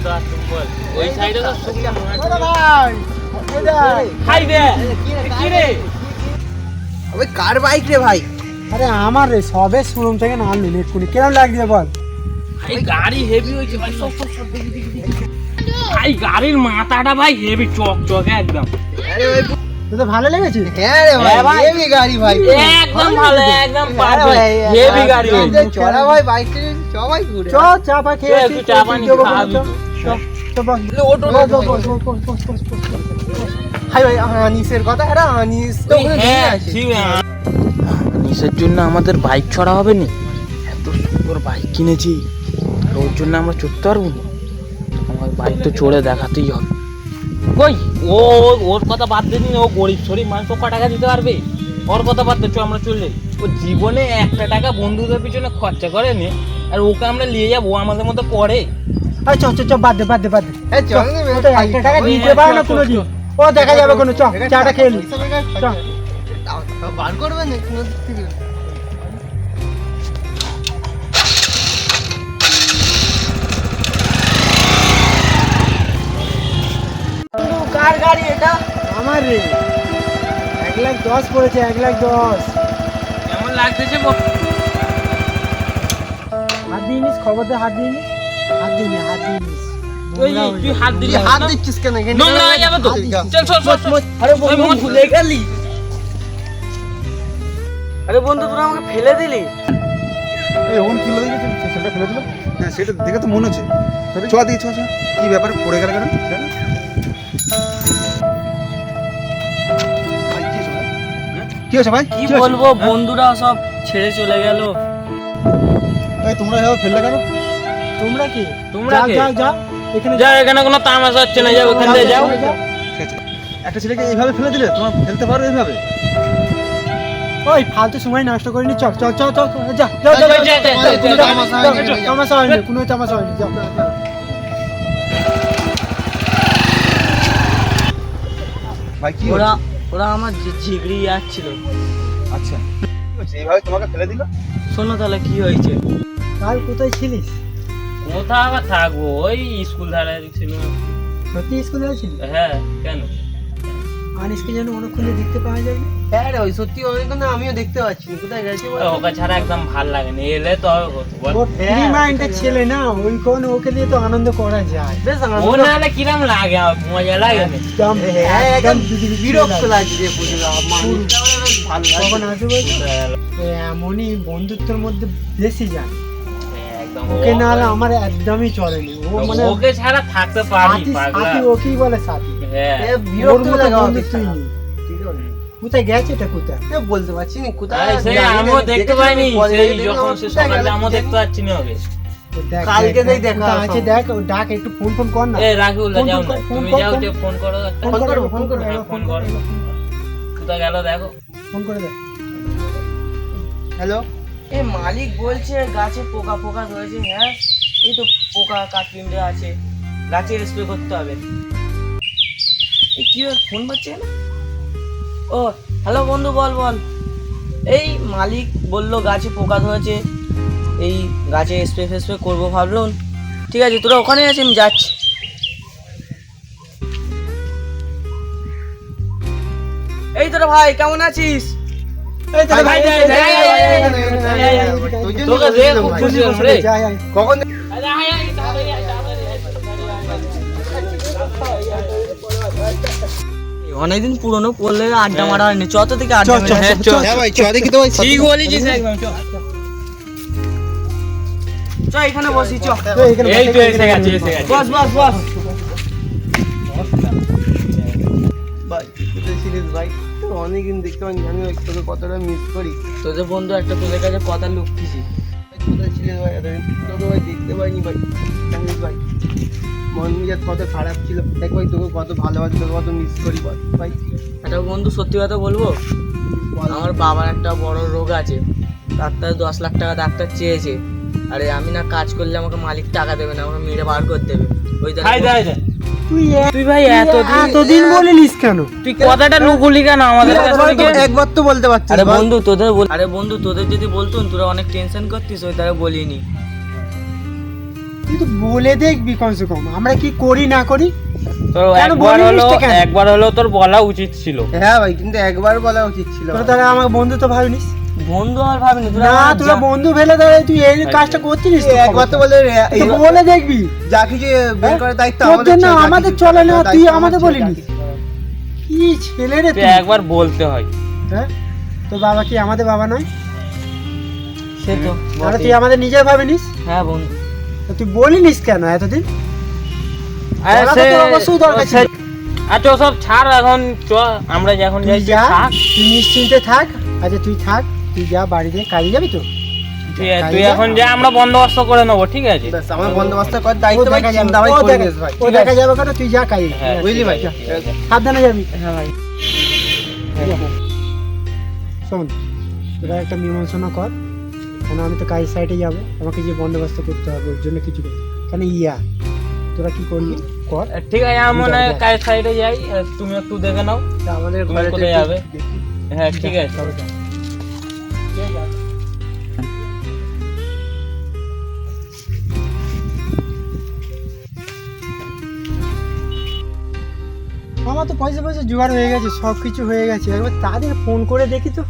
তো আর তুমি বল ওই সাইডে তো শুকনো মাছ ভাই খাই দে কি রে আবে কার বাইক রে ভাই? আরে আমার রে, সবে শোরুম থেকে নামলি এক্ষুনি, কেমন লাগছে বল? ভাই গাড়ি হেভি হয়েছে ভাই, সব দেখি ভাই গাড়ির মাথাটা ভাই হেভি চকচকে একদম। আরে ভাই তোর তো ভালো লেগেছে? হ্যাঁ রে ভাই, হেভি গাড়ি ভাই, একদম ভালো, একদম পারফেক্ট হেভি গাড়ি হয়েছে। চড়া ভাই বাইক সবাই ঘুরে চ চা পা খেয়ে একটু চা পানি খাবি তো। হাই ভাই আনিসের কথা, হ্যাঁ আনিস তো ওখানে দাঁড়িয়ে আছে। নিসের জন্য আমাদের বাইক ছড়া হবে না, এত সুন্দর বাইক কিনেছি, ওর জন্য আমরা চড়তে পারবো না? আমার বাইক তো চড়ে দেখাতেই হবে। কই ও ওর কথা বাদ দিন, ও গরিব শরীর মানুষ, ও ক টাকা দিতে পারবে? ওর কথা বাদ দে, আমরা চললে ও জীবনে একটা টাকা বন্ধুদের পিছনে খরচা করেনি, আর ওকে আমরা নিয়ে যাবো, ও আমাদের মতো পড়ে। চ চ চ, বাদ দে বাদ দে বাদ দে। এই চল না ও তো একটা টাকা দিতে পারে না কোনোদিন, ও দেখা যাবে কোনো। চ চাটা খেয়ে নি, চ। বার করবে না কোনো দিক থেকে। কার গাড়ি এটা? আমার রে, 1,10,000 পড়েছে, 1,10,000। কেমন লাগতেছে? হাত দিয়ে নিস, খবর দে, হাত দিয়ে নিস, হাত দিয়ে নি, হাত দিয়ে নিস। ওই তুই হাত দিলি, হাত দিচ্ছিস কেন? নোংরা হয়ে যাবে তো। চল চল চল। আরে ওই বন্ধু, মদ ভুলে গেলি। আরে বন্ধু তোরা আমাকে ফেলে দিলি। এই ওন কিলো দেখে সেটা ফেলে দিল। হ্যাঁ সেটা দেখে তো মনে হচ্ছে। তবে ছোঁয়া দিয়ে ছোঁয়া কি ব্যাপার পড়ে গেল কেন? কি হয়েছে ভাই? কি বলবো, বন্ধুরা সব ছেড়ে চলে গেল। এই তোমরা এভাবে ফেললে কেন? তোমরা কি? তোমরা যাও কে? যাও যাও, এখানে যাও, এখানে কোনো তামাশা হচ্ছে না, যাও ওখান দিয়ে যাও। ঠিক আছে। একটা ছেলেকে এইভাবে ফেলে দিলে তোমরা ফেলতে পারো এইভাবে? ওই ফালতু সময় নষ্ট করিনি, চল চল চল চল, যা যাও যাও, কোনো তামাশা হয়নি, কোনো তামাশা হয়নি, যাও। ভাই কি ওরা হয়েছে? ওরা আমার ঝিগড়ি যাচ্ছিল। আচ্ছা কি হয়েছে? এইভাবে তোমাকে ফেলে দিল? শোনো তাহলে কি হয়েছে। কাল কোথায় ছিলিস? কোথাও আবার থাকবো, ওই স্কুল ধারে ছিল। সত্যি স্কুলে ছিলিস? হ্যাঁ কেন? আনিসকে যেন অনেকক্ষণ দেখতে পাওয়া যায় না। হ্যাঁ রে, ওই সত্যি অনেকক্ষণ আমিও দেখতে পাচ্ছি না, কোথায় গেছে বল? ওকে ছাড়া একদম ভাল লাগে না, এলে তো হতো বল। ও ফ্রি মাইন্ডের ছেলে না, ওই কোন ওকে দিয়ে তো আনন্দ করা যায়। বেশ ও না হলে কিরম লাগে, আমার মজা লাগে না। একদম হ্যাঁ, একদম বিরক্ত বিরক্ত লাগছে রে পুজো, মানুষটা বেশ ভালো কখন লাগছে। আসবে বলতো? এমনই বন্ধুত্বের মধ্যে বেশি যায়, একদম ওকে না হলে আমার একদমই চলেনি। ও মানে ওকে ছাড়া থাকতে পারি সাথী, পাগলা। সাথী ওকেই বলে সাথী। হ্যাঁ এ বিরক্ত ওর মতো লাগে বন্ধু অফিস তুই ছাড়া। নেই। ঠিক আছে? কোথায় গেছে এটা, কোথায়? এ বলতে পারছি না কোথায়। আরে সে জানি না, আমিও দেখতে দেখেছি পাইনি, আমি কলেজে সেই দেখলাম, যখন সে কোথায় সকালে গেল আমিও কি দেখতে জানি। পাচ্ছি না ওকে। ও দেখ, কালকে দেখ, দেখা কোথায় আছে সম্ভব। দেখ, ও ডাক, একটু ফোন ফোন কর না। এ রাকিবুল্লাহ যাও না, ফোন তুমি কর, যাও, ফোন যে ফোন করো একটা। ফোন করবো, ফোন করবো, হ্যাঁ, ফোন করো। কোথায় গেল দেখো। ফোন করে দেখ। হ্যালো, এই মালিক বলছে গাছে পোকা পোকা ধরেছে। হ্যাঁ এই তো পোকা কাঠপিণ্ডে আছে, গাছে স্প্রে করতে হবে। এই কি ফোন পাচ্ছে না? ও হ্যালো বন্ধু, বল বল। এই মালিক বললো গাছে পোকা ধরেছে, এই গাছে স্প্রে ফেস্প্রে করবো ভাবলাম। ঠিক আছে তোরা ওখানে আছিস, আমি যাচ্ছি। এই তোরা ভাই কেমন আছিস? এই তো ভাই, ভাই, ভাই, ভাই, তোর জন্য তোকে দেখে বলছিলাম খুব ভাই। খুশি হলাম রে। যাই যাই। কখন অনেকদিন পুরনো পড়লে আড্ডা মারা হয়নি, চত থেকে আড্ডা চল, চল, মেরে আসি। চল, হ্যাঁ ভাই চ দেখি তো ভাই, ঠিক বলেছিস একদম, চল। চ এখানে বসি, চ তো এখানে এই তো বসে এসে গেছে, এসে গেছে। বস বস বস। ভাই কোথায় ছিলিস ভাই? তো অনেকদিন দেখতে পাইনি, আমি ওই তোকে কতটা মিস করি। তোদের বন্ধু একটা তোদের কাছে কথা লুকিয়েছি। ভাই, কোথায় ছিলিস ভাই? এতদিন তোকে ভাই দেখতে পাইনি ভাই, জানিস ভাই মন মেজাজ কত খারাপ ছিল। দেখ ভাই তোকে কত ভালোবাসি, তোকে কত মিস করি বল ভাই। একটা বন্ধু সত্যি কথা বলবো, বল। আমার বাবার একটা বড় রোগ আছে, ডাক্তার 10 লাখ টাকা ডাক্তার চেয়েছে। আরে আমি না কাজ করলে আমাকে মালিক টাকা দেবে না, আমাকে মেরে বার করে দেবে। ওই জন্য হাই দাই দে। তুই ভাই এতদিন বলিস কেন? তুই কথাটা লুকুলি কেন আমাদের কাছ থেকে? একবার তো বলতে পারছিস আরে বল। বন্ধু তোদের যদি বলতুন, তোরা অনেক টেনশন করতিস, ওই তারা বলিনি। তুই তো বলে দেখবি কমসে কম আমরা কি করি না করি। তোর কেন একবার বলিস হলো তো কেন? একবার হলো তোর বলা উচিত ছিল। হ্যাঁ ভাই, কিন্তু একবার বলা উচিত ছিল। তোরা তাহলে আমার বন্ধু তো ভাবিনিস বন্ধু আমার ভাবিনি না, তোরা বন্ধু ফেলে তাহলে তুই এই কাজটা করছিস তো? একবার তো বলে তো বলে দেখবি যা কিছু বের করার দায়িত্ব তোর আমাদের জন্য ছিল, যা আমাদের কিছু চলে না, করার তুই দায়িত্ব আমাদের আমার ছিল, যা বলিনি। কিছু করার। কি ছেলে রে তুই তুই, একবার বলতে হয়। হ্যাঁ? তোর বাবা কি আমাদের বাবা নয়? সে তো তাহলে তুই আমাদের নিজের ভাবিনিস? হ্যাঁ বন্ধু। তো তুই বলিনিস কেন এতদিন? আরে বলা তো তোর অবশ্যই দরকার ছিল। আচ্ছা ওসব ছাড়, এখন চ আমরা যখন তুই যাই যা, থাক। তুই নিশ্চিন্তে থাক। আচ্ছা তুই থাক, তুই যা বাড়িতে কাজে যাবি তো? তুই এখন যা, আমরা বন্দোবস্ত করে নেবো, ঠিক আছে? ব্যাস, আমার বন্দোবস্ত করার ও দায়িত্ব ভাই দেখা যাবে, চিন্তা ভাই ও করে দেখা- নিস ভাই। ও দেখা যাবে কেন, তুই যা কাজে। হ্যাঁ, বুঝলি ভাই? ঠিক আছে। সাবধানে যাবি। হ্যাঁ ভাই। শোন, তোরা একটা মীমাংসনা কর, কেন আমি তো কাজ সাইডে যাবো, আমাকে যে বন্দোবস্ত করতে হবে ওর জন্য কিছু করতে, কেন তোরা কি করবি কর। ঠিক আছে, আমি মনে হয় কাজ সাইডে যাই, তুমি একটু দেখে নাও। আমাদের তুমি ঘরে কোথায় যাবে? হ্যাঁ ঠিক আছে। চলো যা। আমার তো পয়সা পয়সা জোগাড় হয়ে গেছে, সব কিছু হয়ে গেছে, একবার তাদের ফোন করে দেখি তো।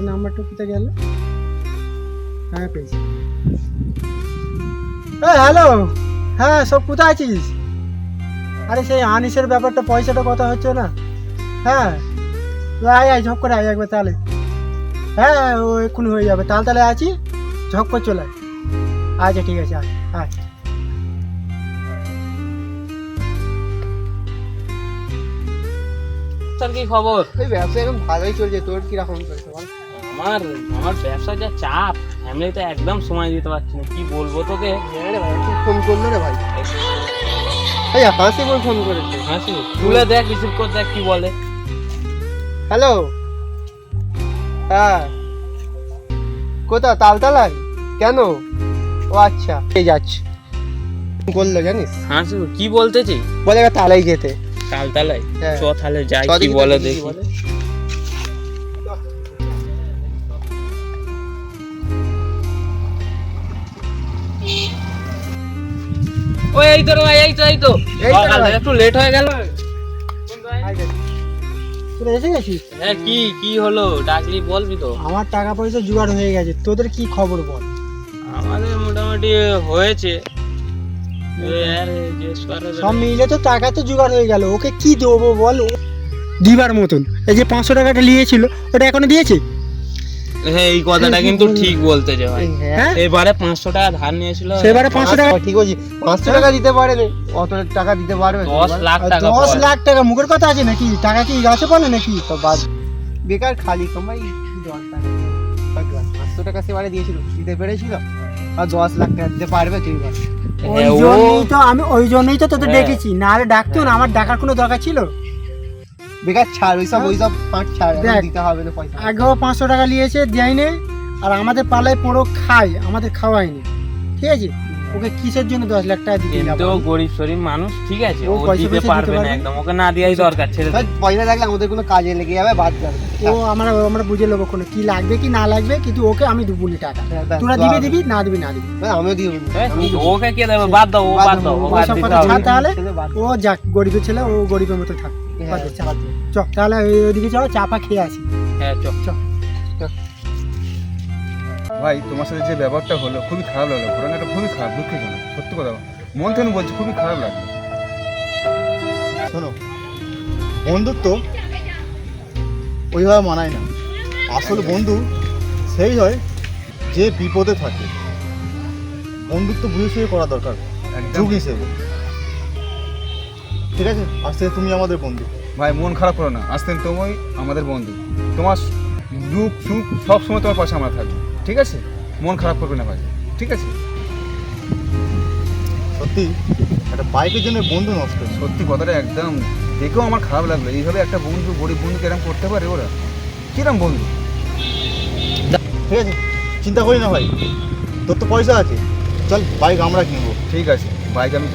নাম্বারটা কোথায় গেল? হ্যাঁ পেয়েছি। হ্যালো, হ্যাঁ সব কোথায় আছিস? আরে সেই আনিসের ব্যাপারটা, পয়সাটা কথা হচ্ছে না। হ্যাঁ আয় আয়, ঝপ করে আয় একবার তাহলে। হ্যাঁ ও এক্ষুনি হয়ে যাবে, তাহলে আছি, ঝপ করে চলে আয়। আচ্ছা ঠিক আছে, আয় আয়। তোর কি খবর? এই ব্যবসা এখন ভালোই চলছে, তোর কিরকম চলছে বল? আমার আমার ব্যবসা যা চাপ, ফ্যামিলিতে একদম সময় দিতে পারছি না, কি বলবো তোকে। হ্যাঁ রে ভাই, তুই ফোন করলো রে ভাই। এই হাসি বল ফোন করেছে। হাসি তুলে দেখ, রিসিভ করে দেখ কি বলে। হ্যালো, হ্যাঁ কোথা? তালতলায়? কেন? ও আচ্ছা, এই যাচ্ছি। বললো জানিস, হাসি কি বলতেছি? বলে এবার তালাই যেতে। তালতলায় হ্যাঁ। চ তাহলে যাই, চ কি দেখি তো বলে কি দেখি। বলে। ওই এই তো রে ভাই, এই তো এই তো রে সকাল ভাই। থেকে একটু লেট হয়ে গেল। তোরা এসে গেছিস? হ্যাঁ কি হলো, ডাকলি বলবি তো? আমার টাকা পয়সা জোগাড় হয়ে গেছে, তোদের কি খবর বল? আমাদের মোটামুটি হয়েছে। এই আরে জিজ্ঞেস করার সব মিলে তো টাকা তো জোগাড় হয়ে গেল, ওকে কি দেবো বল? দিবার মতন এই যে 500 টাকাটা নিয়েছিল, ওটা এখনো দিয়েছে? হ্যাঁ এই কথাটা কিন্তু ঠিক বলতেছে ভাই। হ্যাঁ, এবারে 500 টাকা ধার নিয়েছিল, সেবারে 500 টাকা, ঠিক বলছি। 500 টাকা দিতে পারে না, অত টাকা দিতে পারবে? 10 লাখ টাকা 10 পড়ে। লাখ টাকা মুখের কথা আছে নাকি? টাকা কি গাছে পড়ে নাকি? তো বাদ, বেকার খালি কমাই। 500 টাকা সেবারে দিয়েছিল, দিতে পেরেছিল, আর 10 লাখ টাকা দিতে পারবে তুই বল? হ্যাঁ, ওই জন্যই তো তোদের হ্যাঁ। ডেকেছি, না হলে ডাকতো না, আমার ডাকার কোনো দরকার ছিল? বেকার ছাড়, ওইসব পাঁচ ছাড়, এখন দেখ। দিতে হবে না পয়সা। আগেও 500 টাকা নিয়েছে, দেয়নি, আর আমাদের পালায় পুরো খায়, আমাদের খাওয়ায়নি, ঠিক আছে? ওকে কিসের জন্য 10 লাখ টাকা দিতে যাবো? এমনিতেও গরিব শরীর মানুষ, ঠিক আছে, ও ও পয়সা দিতে পয়সা পারবে দিতে না পারবে? একদম, ওকে না দেওয়াই দরকার, ছেড়ে দে। ভাই, পয়সা থাকলে আমাদের কোনো কাজে লেগে যাবে, বাদ যাবে। ও আমরা বুঝে নেবো কোনো কি লাগবে কি না লাগবে, কিন্তু ওকে আমি দেবো না টাকা। ব্যাস, তোরা তো দিবি আমি- দিবি, না দিবি না দিবি। ভাই, আমিও দিব না। হ্যাঁ, ওকে কে দেবে? বাদ দাও, ও বাদ বাদ দাও, দাও, ও ও বাদ সব দিতে কথা হবে। ছাড় তাহলে। ছেলে বাদ। ও যাক, গরিবের ছেলে, ও গরিবের মতো থাক। হ্যাঁ, বাদ দে, চল। বাদ দে। চ তাহলে ওইদিকে যাও, চাপা খেয়ে আসি। হ্যাঁ চল। ভাই তোমার সাথে যে ব্যাপারটা হলো খুবই খারাপ লাগলো, ঘটনাটা খুবই খারাপ, দুঃখজনক, সত্যি কথা মন থেকে বলছি, খুবই খারাপ লাগলো। শোনো, বন্ধুত্ব ওইভাবে মানায় না। আসল বন্ধু সেই হয় যে বিপদে থাকে। বন্ধুত্ব বুঝে শুয়ে করা দরকার, একদম যুগ হিসেবে। ঠিক আছে, আজ থেকে তুমি আমাদের বন্ধু। ভাই মন খারাপ করো না, আসতেন তুমি আমাদের বন্ধু, তোমার দুঃখ সুখ সব সময় তোমার পাশে আমরা থাকবো, ঠিক আছে? মন খারাপ করবে না ভাই, ঠিক আছে? সত্যি একটা বাইকের জন্য বন্ধু নষ্ট। সত্যি কথাটা একদম দেখেও আমার খারাপ লাগলো, এইভাবে একটা বন্ধু, গরিব বন্ধু কিরম করতে পারে ওরা, কিরম বন্ধু? ঠিক আছে, চিন্তা করি না ভাই, তোর তো পয়সা আছে, চল বাইক আমরা কিনবো। ঠিক আছে, বাইক আমি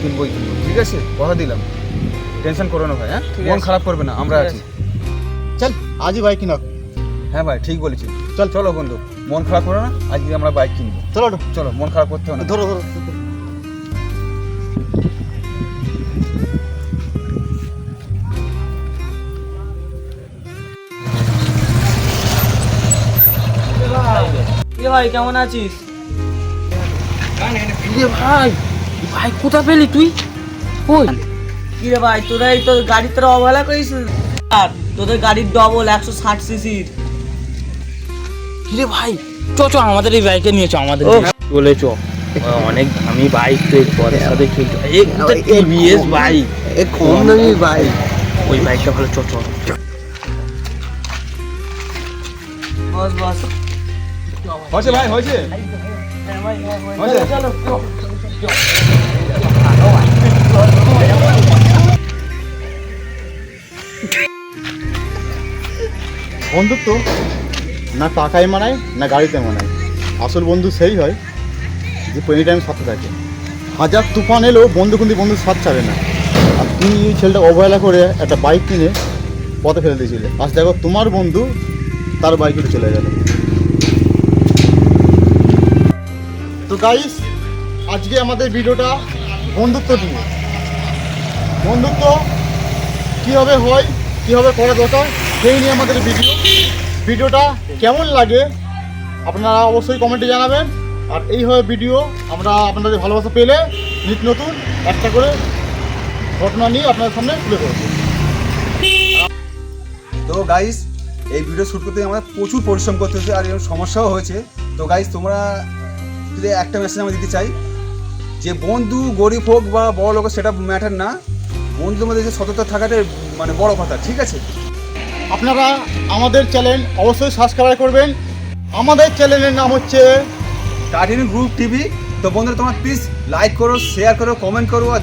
কিনবই কিনবো, ঠিক আছে, কথা দিলাম, টেনশন করো না ভাই। হ্যাঁ, ঠিক মন আছে। খারাপ করবে না, আমরা ঠিক আছি। আছে। চল আজই বাইক কিনা। হ্যাঁ ভাই ঠিক বলেছি। চল চলো বন্ধু, মন খারাপ করো না, আজকে আমরা বাইক কিনবো। চলো চলো, মন খারাপ করতে হবে না। ধরো ধরো। কি ভাই কেমন আছিস? কিরে ভাই, বাইক কোথা পেলি তুই? ওই কি রে ভাই, তোরা এই তোর গাড়ির তোরা অবহেলা করিস আর তোদের গাড়ির ডবল 160 সিসির। কিরে ভাই, চ চ আমাদের এই বাইকে নিয়ে চ, আমাদের চলে চ। অনেক দামি বাইক তো, পরে সাথে চলতে টিভিএস বাইক, কম দামি বাইক। ওই বাইকটা ভালো, চ চ। বস বস। হয়েছে ভাই, হয়েছে। হ্যাঁ ভাই, হ্যাঁ ভাই। হয়েছে? চলো চলো। বন্ধুত্ব না টাকায় মানায় না গাড়িতে মানায়, আসল বন্ধু সেই হয় যে এনি টাইম সাথে থাকে। হাজার তুফান এলেও বন্ধু কিন্তু বন্ধুর সাথ ছাড়ে না। আর তুমি এই ছেলেটা অবহেলা করে একটা বাইক কিনে পথে ফেলে দিয়েছিলে, আজ দেখো তোমার বন্ধু তার বাইক উঠে চলে গেল। তো গাইস, আজকে আমাদের ভিডিওটা বন্ধুত্ব নিয়ে। বন্ধুত্ব কীভাবে হয়, কীভাবে করা দরকার, সেই নিয়ে আমাদের ভিডিওটা কেমন লাগে আপনারা অবশ্যই কমেন্টে জানাবেন। আর এইভাবে ভিডিও আমরা আপনাদের ভালোবাসা পেলে নিত্য নতুন একটা করে ঘটনা নিয়ে আপনাদের সামনে তুলে ধরবো। তো গাইস, এই ভিডিও শ্যুট করতে আমাদের প্রচুর পরিশ্রম করতে হয়েছে, আর এরকম সমস্যাও হয়েছে। তো গাইস, তোমরা যদি একটা মেসেজ আমি দিতে চাই, যে বন্ধু গরিব হোক বা বড় লোক সেটা ম্যাটার না, বন্ধুদের মধ্যে যে সততা থাকাটাই মানে বড় কথা, ঠিক আছে? আপনারা আমাদের চ্যানেল অবশ্যই সাবস্ক্রাইব করবেন। আমাদের চ্যানেলের নাম হচ্ছে টার্টিন গ্রুপ টিভি। তো বন্ধুরা, তোমরা প্লিজ লাইক করো, শেয়ার করো, কমেন্ট করো, আর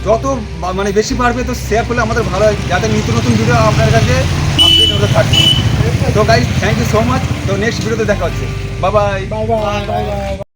যত মানে বেশি পারবে তো শেয়ার করলে আমাদের ভালো হয়, যাতে নিত্য নতুন ভিডিও আপনার কাছে আপডেট হতে থাকে। তো guys, thank you so much. তো নেক্সট ভিডিওতে দেখা হচ্ছে। Bye bye. Bye by.